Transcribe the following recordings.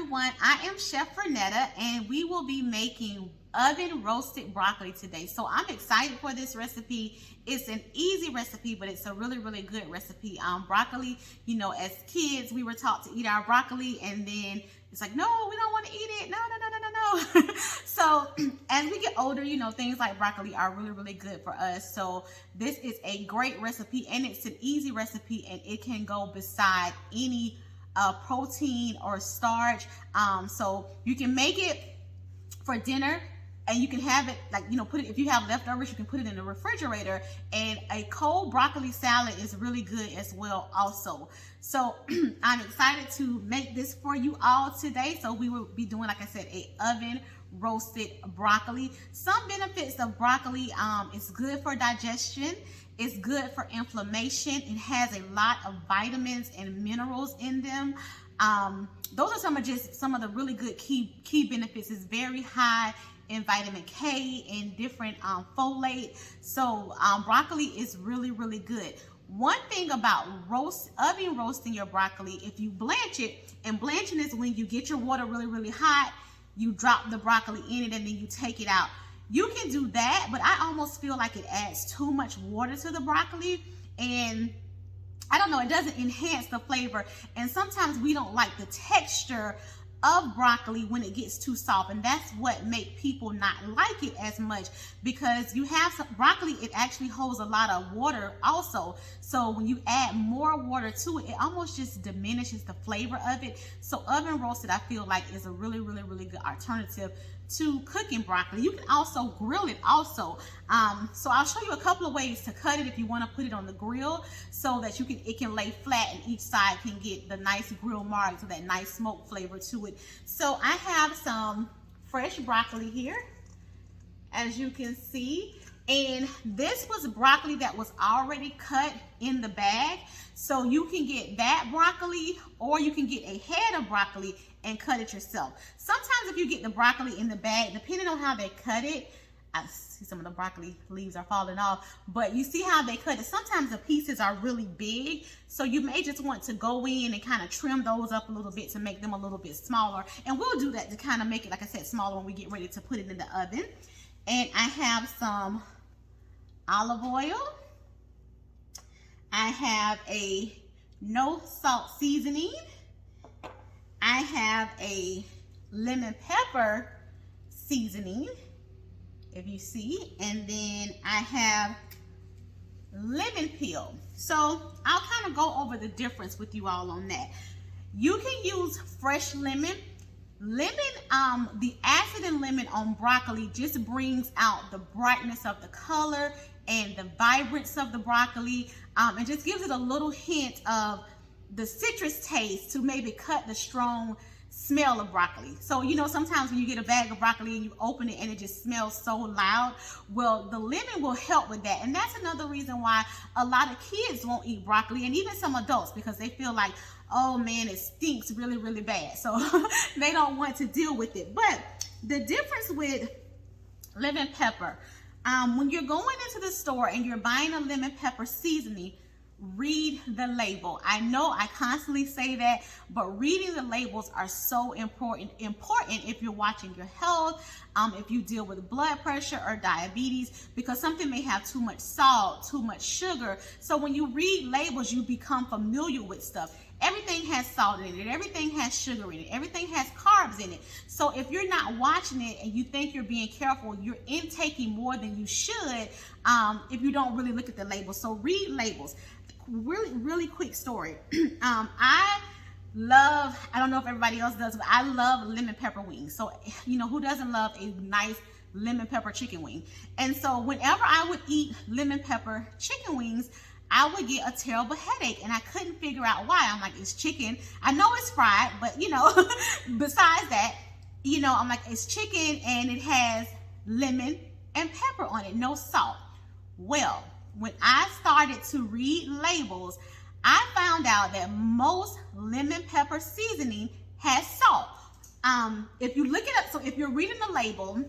everyone, I am Chef Renetta and we will be making oven roasted broccoli today. So I'm excited for this recipe. It's an easy recipe, but it's a really good recipe. Broccoli, you know, as kids we were taught to eat our broccoli, and then it's like, no, we don't want to eat it. No. So as we get older, you know, things like broccoli are really good for us. So this is a great recipe, and it's an easy recipe, and it can go beside any protein or starch. So you can make it for dinner, and you can have it, like, you know, put it, if you have leftovers, you can put it in the refrigerator. And a cold broccoli salad is really good as well also. So I'm excited to make this for you all today. So we will be doing, like I said, a oven roasted broccoli. Some benefits of broccoli: it's good for digestion, it's good for inflammation, it has a lot of vitamins and minerals in them. Those are some of the really good key benefits. It's very high in vitamin K and different folate. So broccoli is really good. One thing about oven roasting your broccoli, if you blanch it, and blanching is when you get your water really hot, you drop the broccoli in it, and then you take it out. You can do that, but I almost feel like it adds too much water to the broccoli, and I don't know, it doesn't enhance the flavor. And sometimes we don't like the texture of broccoli when it gets too soft, and that's what make people not like it as much, because you have some broccoli, it actually holds a lot of water also. So when you add more water to it, it almost just diminishes the flavor of it. So oven roasted, I feel like, is a really good alternative to cooking broccoli. You can also grill it also. So I'll show you a couple of ways to cut it if you want to put it on the grill, so that it can lay flat and each side can get the nice grill marks with that nice smoke flavor to it. So I have some fresh broccoli here, as you can see, and this was broccoli that was already cut in the bag. So you can get that broccoli, or you can get a head of broccoli and cut it yourself. Sometimes if you get the broccoli in the bag, depending on how they cut it, I see some of the broccoli leaves are falling off, but you see how they cut it. Sometimes the pieces are really big, so you may just want to go in and kind of trim those up a little bit to make them a little bit smaller. And we'll do that to kind of make it, like I said, smaller when we get ready to put it in the oven. And I have some olive oil. I have a no salt seasoning. I have a lemon pepper seasoning, if you see, and then I have lemon peel. So I'll kind of go over the difference with you all on that. You can use fresh lemon. The acid in lemon on broccoli just brings out the brightness of the color and the vibrance of the broccoli. It just gives it a little hint of the citrus taste to maybe cut the strong smell of broccoli. So, you know, sometimes when you get a bag of broccoli and you open it and it just smells so loud, well, the lemon will help with that. And that's another reason why a lot of kids won't eat broccoli, and even some adults, because they feel like, oh man, it stinks really bad. So they don't want to deal with it. But the difference with lemon pepper, when you're going into the store and you're buying a lemon pepper seasoning, read the label. I know I constantly say that, but reading the labels are so important if you're watching your health, if you deal with blood pressure or diabetes, because something may have too much salt, too much sugar. So when you read labels, you become familiar with stuff. Everything has salt in it, everything has sugar in it, everything has carbs in it. So if you're not watching it and you think you're being careful, you're intaking more than you should if you don't really look at the labels. So read labels. Really quick story. I don't know if everybody else does, but I love lemon pepper wings. So, you know, who doesn't love a nice lemon pepper chicken wing? And so whenever I would eat lemon pepper chicken wings, I would get a terrible headache, and I couldn't figure out why. I'm like, it's chicken. I know it's fried, but you know, besides that, you know, I'm like, it's chicken and it has lemon and pepper on it, no salt. Well, when I started to read labels, I found out that most lemon pepper seasoning has salt. If you look it up, so if you're reading the label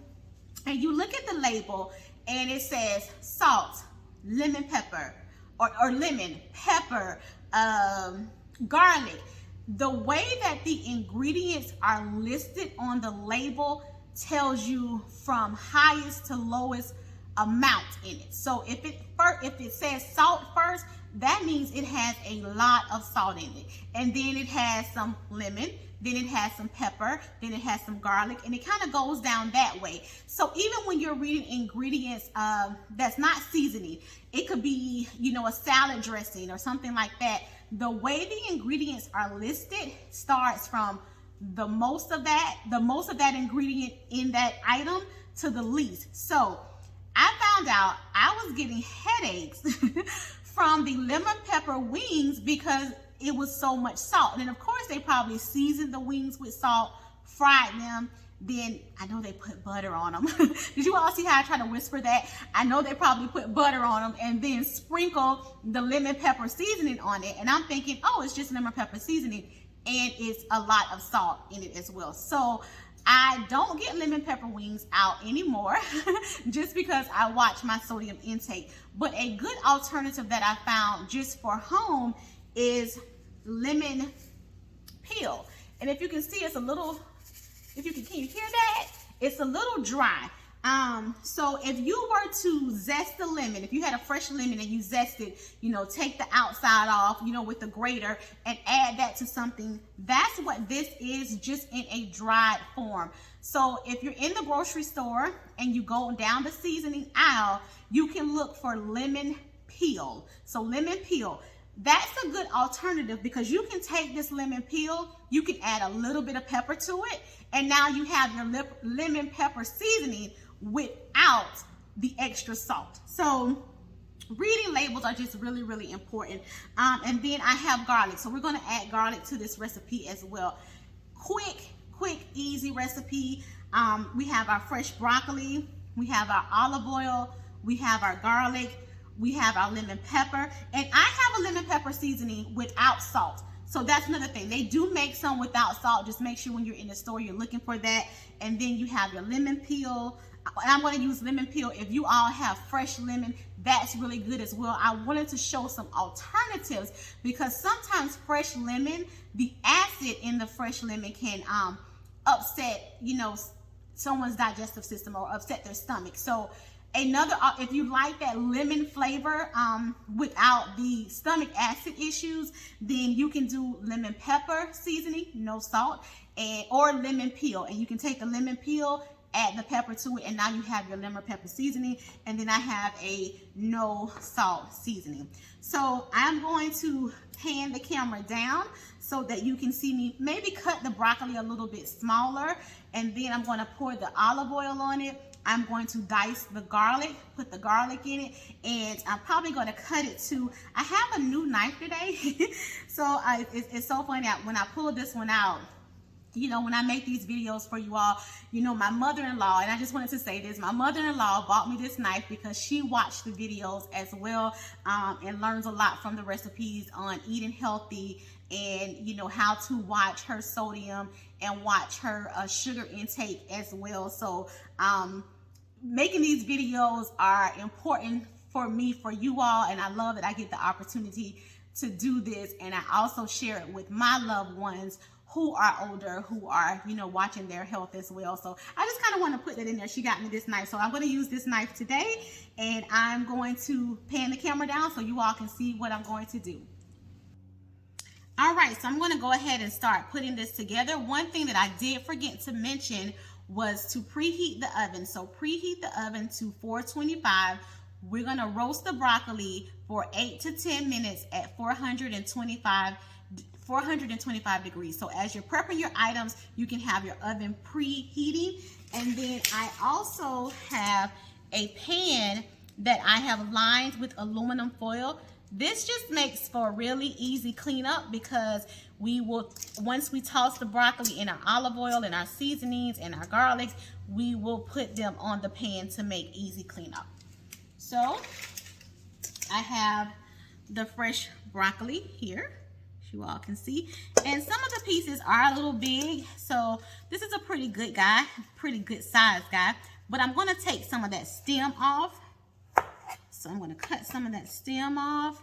and you look at the label and it says salt, lemon pepper, or lemon, pepper, garlic, the way that the ingredients are listed on the label tells you from highest to lowest amount in it. So if it says salt first, that means it has a lot of salt in it. And then it has some lemon, then it has some pepper, then it has some garlic, and it kind of goes down that way. So even when you're reading ingredients that's not seasoning, it could be, you know, a salad dressing or something like that. The way the ingredients are listed starts from the most of that ingredient in that item to the least. So I found out I was getting headaches from the lemon pepper wings because it was so much salt. And of course they probably seasoned the wings with salt, fried them, then I know they put butter on them. Did you all see how I try to whisper that? I know they probably put butter on them and then sprinkle the lemon pepper seasoning on it. And I'm thinking, oh, it's just lemon pepper seasoning, and it's a lot of salt in it as well. So I don't get lemon pepper wings out anymore just because I watch my sodium intake. But a good alternative that I found just for home is lemon peel. And if you can see, it's a little, can you hear that? It's a little dry. So if you were to zest the lemon, if you had a fresh lemon and you zest it, you know, take the outside off, you know, with the grater and add that to something, that's what this is, just in a dried form. So if you're in the grocery store and you go down the seasoning aisle, you can look for lemon peel. So lemon peel. That's a good alternative because you can take this lemon peel, you can add a little bit of pepper to it, and now you have your lemon pepper seasoning without the extra salt. So reading labels are just really, really important. And then I have garlic. So we're going to add garlic to this recipe as well. Quick, easy recipe. We have our fresh broccoli, we have our olive oil, we have our garlic, we have our lemon pepper, and I have a lemon pepper seasoning without salt. So that's another thing. They do make some without salt. Just make sure when you're in the store, you're looking for that. And then you have your lemon peel. And I'm going to use lemon peel. If you all have fresh lemon, that's really good as well. I wanted to show some alternatives because sometimes fresh lemon, the acid in the fresh lemon can upset, you know, someone's digestive system or upset their stomach. So another, if you like that lemon flavor without the stomach acid issues, then you can do lemon pepper seasoning, no salt, or lemon peel. And you can take the lemon peel, add the pepper to it, and now you have your lemon pepper seasoning. And then I have a no salt seasoning. So I'm going to pan the camera down so that you can see me maybe cut the broccoli a little bit smaller, and then I'm going to pour the olive oil on it. I'm going to dice the garlic, put the garlic in it, and I'm probably going to cut it too. I have a new knife today, so it's so funny that when I pull this one out, you know, when I make these videos for you all, you know, my mother-in-law, and I just wanted to say this, my mother-in-law bought me this knife because she watched the videos as well and learns a lot from the recipes on eating healthy and, you know, how to watch her sodium and watch her sugar intake as well. So making these videos are important for me, for you all, and I love that I get the opportunity to do this, and I also share it with my loved ones who are older, who are, you know, watching their health as well. So I just kind of want to put that in there. She got me this knife, so I'm going to use this knife today, and I'm going to pan the camera down so you all can see what I'm going to do. All right, so I'm going to go ahead and start putting this together. One thing that I did forget to mention was to preheat the oven. So preheat the oven to 425. We're going to roast the broccoli for 8 to 10 minutes at 425 degrees. So as you're prepping your items, you can have your oven preheating. And then I also have a pan that I have lined with aluminum foil. This just makes for a really easy cleanup because we will, once we toss the broccoli in our olive oil and our seasonings and our garlics, we will put them on the pan to make easy cleanup. So I have the fresh broccoli here, as you all can see, and some of the pieces are a little big, so this is a pretty good guy, pretty good size guy, but I'm going to take some of that stem off. So I'm going to cut some of that stem off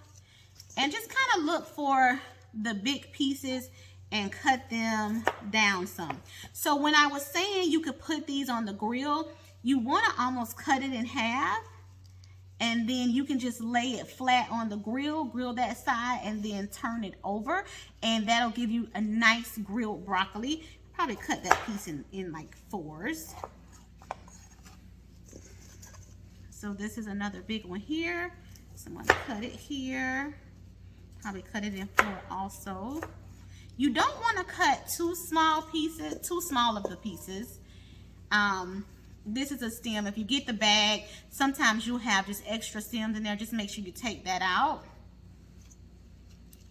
and just kind of look for the big pieces and cut them down some. So when I was saying you could put these on the grill, you want to almost cut it in half, and then you can just lay it flat on the grill that side, and then turn it over, and that'll give you a nice grilled broccoli. Probably cut that piece in like 4s. So this is another big one here. So I'm going to cut it here. Probably cut it in 4 also. You don't want to cut too small pieces, too small of the pieces. This is a stem. If you get the bag, sometimes you'll have just extra stems in there. Just make sure you take that out.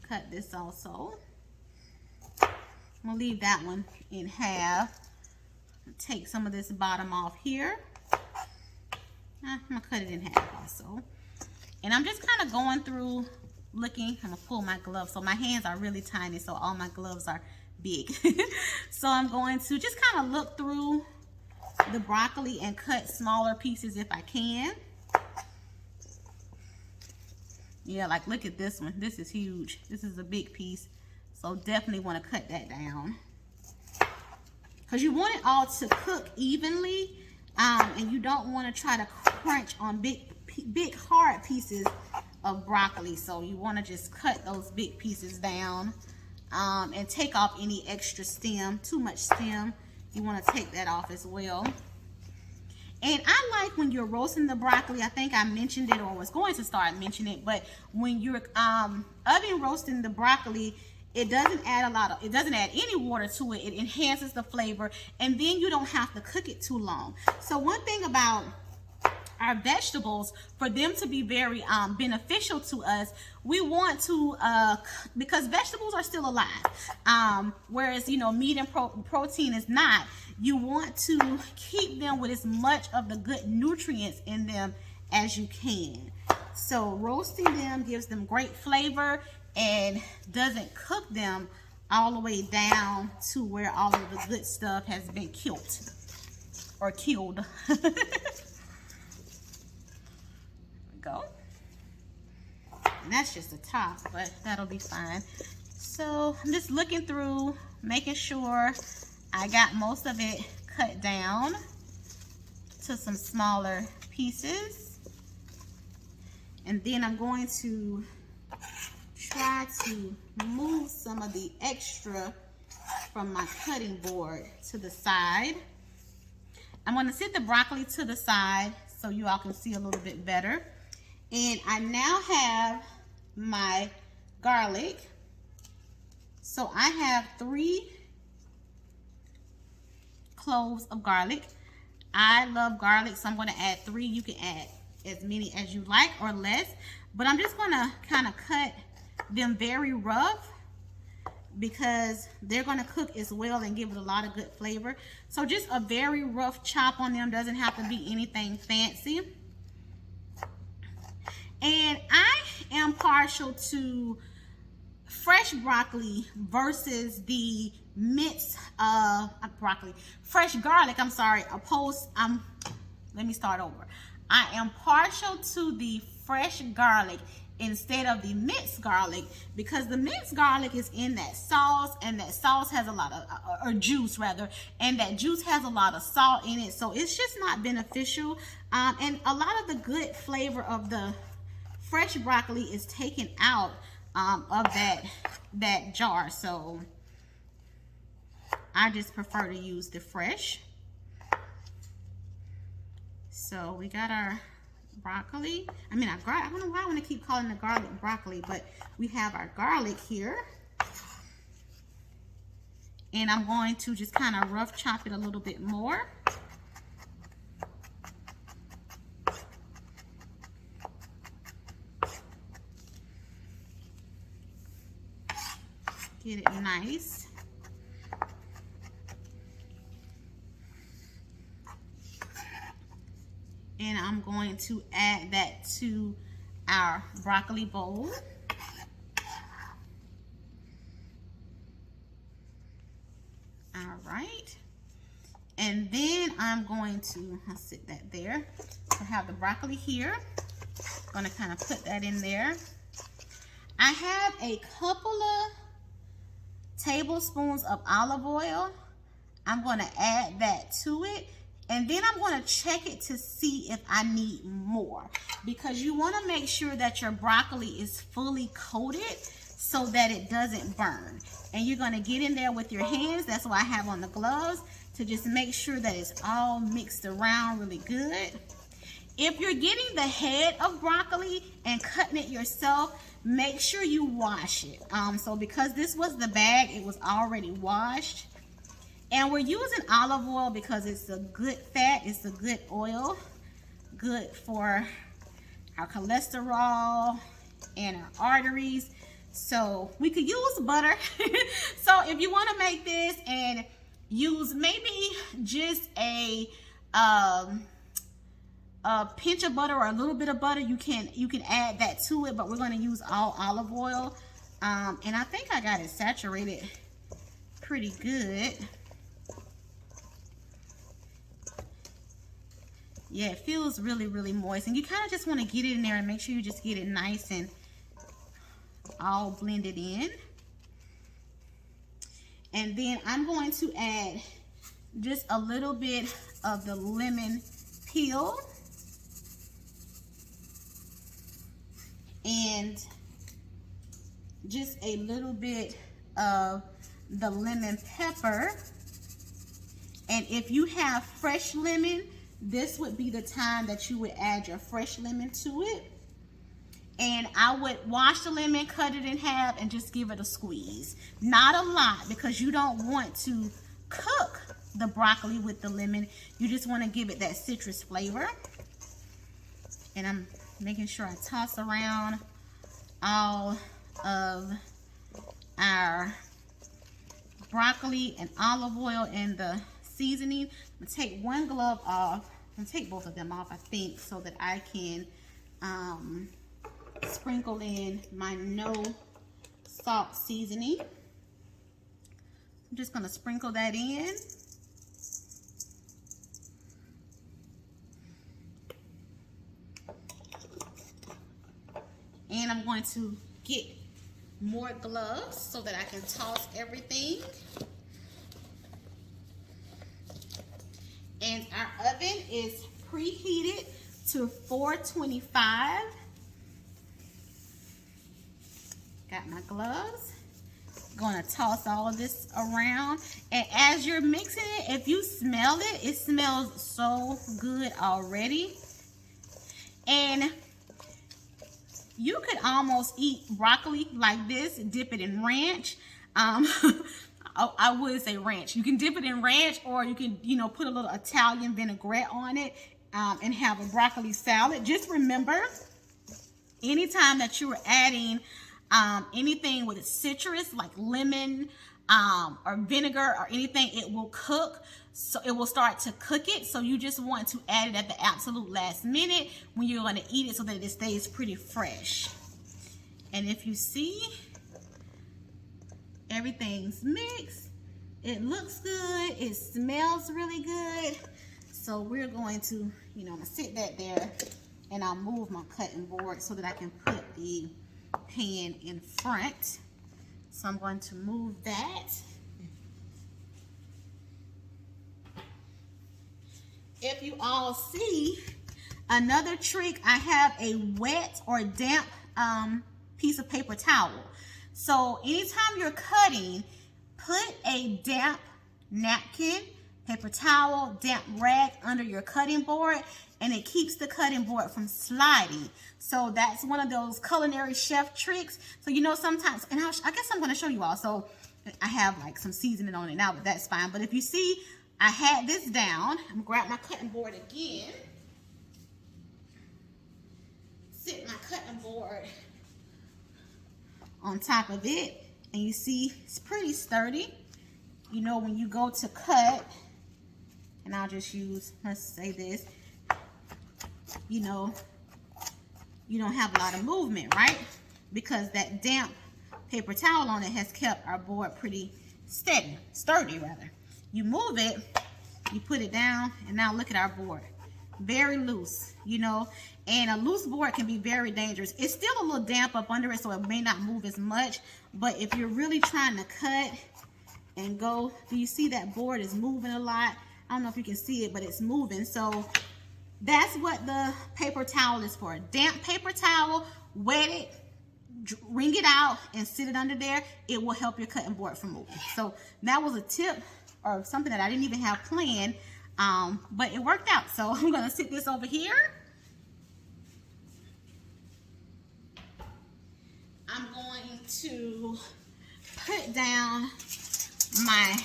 Cut this also. I'm gonna leave that one in half. Take some of this bottom off here. I'm gonna cut it in half also. And I'm just kind of going through, looking. I'm gonna pull my gloves. So my hands are really tiny, so all my gloves are big. So I'm going to just kind of look through the broccoli and cut smaller pieces if I can. Yeah, like look at this one. This is huge. This is a big piece. So definitely want to cut that down. Because you want it all to cook evenly. And you don't want to try to crunch on big hard pieces of broccoli. So you want to just cut those big pieces down. And take off any extra stem, too much stem. You want to take that off as well. And I like when you're roasting the broccoli, I think I mentioned it or was going to start mentioning it, but when you're oven roasting the broccoli, it doesn't add any water to it. It enhances the flavor, and then you don't have to cook it too long. So one thing about our vegetables, for them to be very beneficial to us, we want to because vegetables are still alive, whereas meat and protein is not. You want to keep them with as much of the good nutrients in them as you can. So roasting them gives them great flavor and doesn't cook them all the way down to where all of the good stuff has been killed or killed. Go. And that's just the top, but that'll be fine. So I'm just looking through, making sure I got most of it cut down to some smaller pieces. And then I'm going to try to move some of the extra from my cutting board to the side. I'm going to sit the broccoli to the side so you all can see a little bit better. And I now have my garlic. So I have 3 cloves of garlic. I love garlic, so I'm going to add 3. You can add as many as you like or less. But I'm just going to kind of cut them very rough because they're going to cook as well and give it a lot of good flavor. So just a very rough chop on them. Doesn't have to be anything fancy. And I am partial to fresh broccoli versus the minced fresh garlic. I'm sorry. Let me start over. I am partial to the fresh garlic instead of the minced garlic because the minced garlic is in that sauce, and that sauce has a lot of or juice rather, and that juice has a lot of salt in it, so it's just not beneficial. And a lot of the good flavor of the fresh broccoli is taken out of that jar, so I just prefer to use the fresh. So we got our broccoli. I don't know why I want to keep calling the garlic broccoli, but we have our garlic here. And I'm going to just kind of rough chop it a little bit more. Get it nice. And I'm going to add that to our broccoli bowl. All right. And then I'm going to, I'll sit that there. I have the broccoli here. I'm going to kind of put that in there. I have a couple of tablespoons of olive oil. I'm going to add that to it. And then I'm going to check it to see if I need more, because you want to make sure that your broccoli is fully coated so that it doesn't burn. And you're going to get in there with your hands. That's why I have on the gloves, to just make sure that it's all mixed around really good. If you're getting the head of broccoli and cutting it yourself, make sure you wash it. So because this was the bag, it was already washed. And we're using olive oil because it's a good fat, it's a good oil, good for our cholesterol and our arteries. So we could use butter. So if you want to make this and use maybe just a pinch of butter or a little bit of butter, you can add that to it, but we're going to use all olive oil. And I think I got it saturated pretty good. Yeah, it feels really, really moist. And you kind of just want to get it in there and make sure you just get it nice and all blended in. And then I'm going to add just a little bit of the lemon peel. And just a little bit of the lemon pepper. And if you have fresh lemon, this would be the time that you would add your fresh lemon to it. And I would wash the lemon, cut it in half, and just give it a squeeze. Not a lot, because you don't want to cook the broccoli with the lemon. You just want to give it that citrus flavor. And I'm making sure I toss around all of our broccoli and olive oil and the seasoning. I'm gonna take one glove off. I'm gonna take both of them off, I think, so that I can sprinkle in my no salt seasoning. I'm just gonna sprinkle that in. And I'm going to get more gloves so that I can toss everything. And our oven is preheated to 425. Got my gloves. Gonna toss all of this around. And as you're mixing it, if you smell it, it smells so good already. And you could almost eat broccoli like this, dip it in ranch. I would say ranch. You can dip it in ranch, or you can, put a little Italian vinaigrette on it and have a broccoli salad. Just remember, anytime that you are adding anything with citrus like lemon or vinegar or anything, it will cook. So it will start to cook it. So you just want to add it at the absolute last minute when you're going to eat it, so that it stays pretty fresh. And if you see, everything's mixed. It looks good. It smells really good. So we're going to, I'm going to sit that there, and I'll move my cutting board so that I can put the pan in front. So I'm going to move that. If you all see, another trick, I have a wet or damp piece of paper towel. So anytime you're cutting, put a damp napkin, paper towel, damp rag under your cutting board, and it keeps the cutting board from sliding. So that's one of those culinary chef tricks. So sometimes, and I guess I'm going to show you all. So I have like some seasoning on it now, but that's fine. But if you see, I had this down. I'm gonna grab my cutting board again. Sit my cutting board on top of it, and you see it's pretty sturdy. When you go to cut, and I'll just use, let's say this, you don't have a lot of movement, right? Because that damp paper towel on it has kept our board pretty sturdy rather. You move it, you put it down, and now look at our board. very loose, you know, and a loose board can be very dangerous. It's still a little damp up under it, so it may not move as much, but if you're really trying to cut and go, do you see that board is moving a lot? I don't know if you can see it, but it's moving. So that's what the paper towel is for. Damp paper towel, wet it, wring it out, and sit it under there. It will help your cutting board from moving. So that was a tip or something that I didn't even have planned, but it worked out. So I'm gonna sit this over here. I'm going to put down my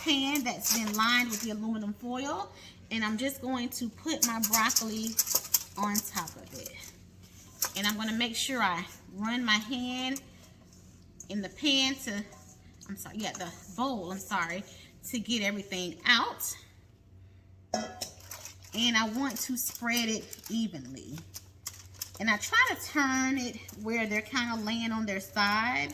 pan that's been lined with the aluminum foil, and I'm just going to put my broccoli on top of it. And I'm going to make sure I run my hand in the pan to, the bowl, to get everything out. And I want to spread it evenly. And I try to turn it where they're kind of laying on their side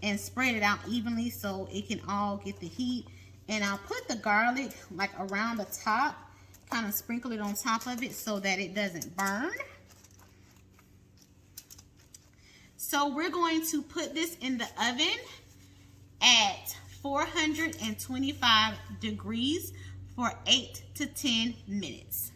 and spread it out evenly so it can all get the heat. And I'll put the garlic like around the top, kind of sprinkle it on top of it so that it doesn't burn. So we're going to put this in the oven at 425 degrees for 8 to 10 minutes.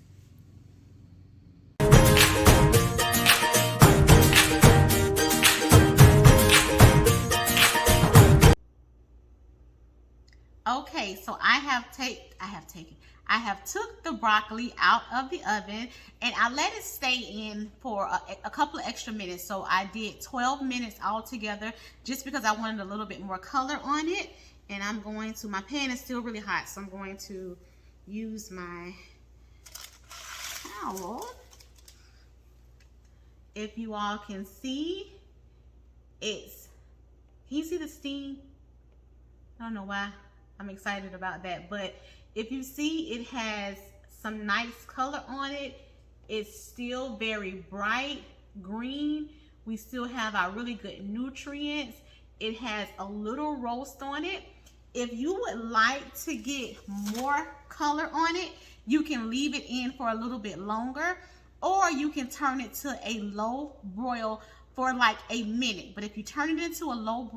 Okay, so I have took the broccoli out of the oven and I let it stay in for a couple of extra minutes. So I did 12 minutes altogether just because I wanted a little bit more color on it. And I'm going to, my pan is still really hot, so I'm going to use my towel. If you all can see, can you see the steam? I don't know why I'm excited about that, but if you see, it has some nice color on it. It's still very bright green. We still have our really good nutrients. It has a little roast on it. If you would like to get more color on it, you can leave it in for a little bit longer, or you can turn it to a low broil for like a minute. But if you turn it into a low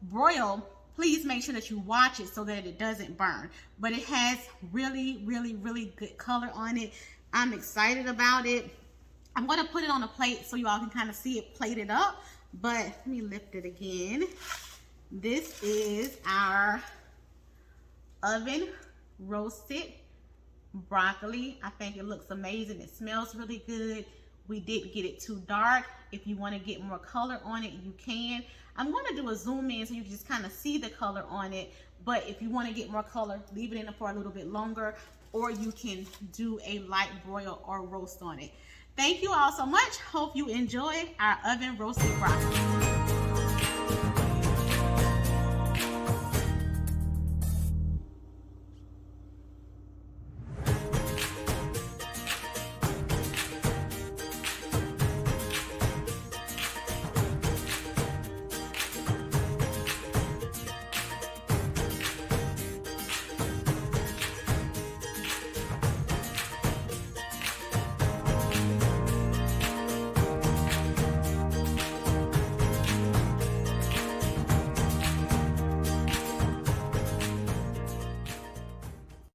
broil, please make sure that you watch it so that it doesn't burn. But it has really, really, really good color on it. I'm excited about it. I'm going to put it on a plate so you all can kind of see it plated up. But let me lift it again. This is our oven roasted broccoli. I think it looks amazing. It smells really good. We didn't get it too dark. If you want to get more color on it, you can. I'm going to do a zoom in so you can just kind of see the color on it. But if you want to get more color, leave it in for a little bit longer, or you can do a light broil or roast on it. Thank you all so much. Hope you enjoy our oven roasted broccoli.